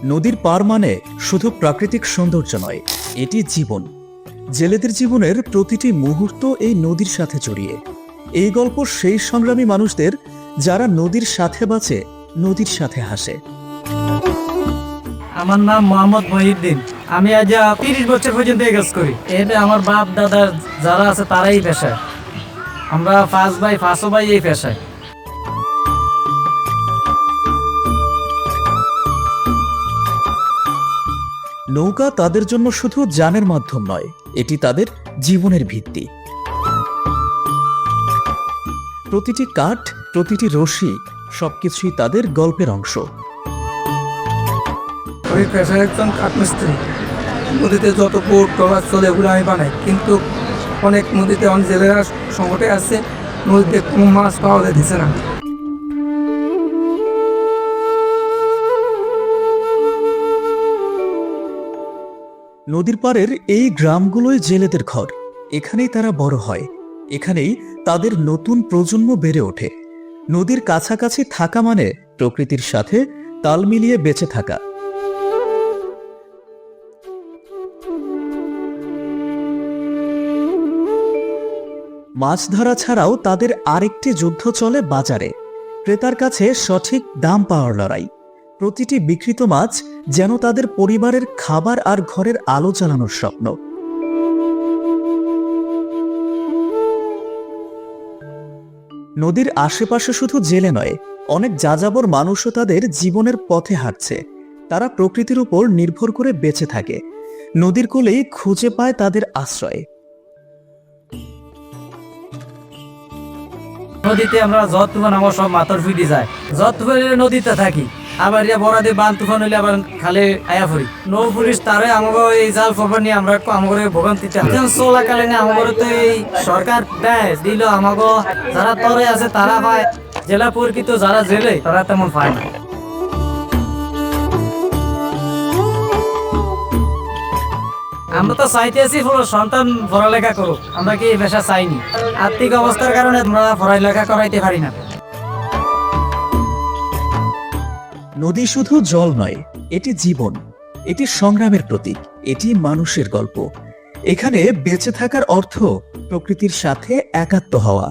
নদীর পার মানে শুধু প্রাকৃতিক সৌন্দর্য নয়, এটি জীবন। জেলেদের জীবনের প্রতিটি মুহূর্ত এই নদীর সাথে জড়িয়ে। এই গল্প সেই সংগ্রামী মানুষদের যারা নদীর সাথে বাঁচে, নদীর সাথে হাসে। আমার নাম মোহাম্মদ মহিউদ্দিন। আমি আজ 30 বছর পর্যন্ত এই কাজ করি। এতে আমার বাপ দাদা যারা আছে তারাই পেশায়। আমরা 5 ভাই এই পেশায়। নৌকা তাদের জন্য শুধু যানের মাধ্যম নয়, এটি তাদের জীবনের ভিত্তি। প্রতিটি কাঠ, প্রতিটি রশি, সবকিছুই তাদের গল্পের অংশ। আমি পেশায় একজন কাঠমিস্ত্রি। নদীতে যত বোট ট্রলার চলে এগুলো আমি বানাই, কিন্তু অনেক নদীতে অনেক জেলেরা সংকটে আছে, নদীতে কোনো মাছ পাওয়া যাইতেছে না। নদীর পাড়ের এই গ্রামগুলোই জেলেদের ঘর। এখানেই তারা বড় হয়, এখানেই তাদের নতুন প্রজন্ম বেড়ে ওঠে। নদীর কাছাকাছি থাকা মানে প্রকৃতির সাথে তাল মিলিয়ে বেঁচে থাকা। মাছ ধরা ছাড়াও তাদের আরেকটি যুদ্ধ চলে বাজারে, ক্রেতার কাছে সঠিক দাম পাওয়ার লড়াই। প্রতিটি বিক্রিত মাছ যেন তাদের পরিবারের খাবার আর ঘরের আলো জ্বালানোর স্বপ্ন। নদীর আশেপাশে শুধু জেলে নয়, অনেক যাযাবর মানুষও তাদের জীবনের পথে হাঁটছে। তারা প্রকৃতির উপর নির্ভর করে বেঁচে থাকে, নদীর কোলেই খুঁজে পায় তাদের আশ্রয়। নদীতে আমরা ঝড় তুফান আমার সব মাথার ফিটে যায়। ঝড় তুফানের নদীতে থাকি, আবার বড়াদের বান তুফান হইলে আবার খালে আয়া পড়ি। নৌ পুলিশ তারে আমাকে এই জাল ফরবার নিয়ে আমরা আমাকে ভোগান্তিতে চলাকালীন আমাকে তো এই সরকার দেয় দিল, আমাকে যারা তরে আছে তারা পায়, জেলা পরিচিত যারা জেলে তারা তেমন পায় না। আমরা তো চাইতেছি সন্তান পড়ালেখা করুক, আমরা কি এই পেশা চাইনি। আর্থিক অবস্থার কারণে আমরা পড়ালেখা করাইতে পারি না। নদী শুধু জল নয়, এটি জীবন, এটি সংগ্রামের প্রতীক, এটি মানুষের গল্প। এখানে বেঁচে থাকার অর্থ প্রকৃতির সাথে একাত্ম হওয়া।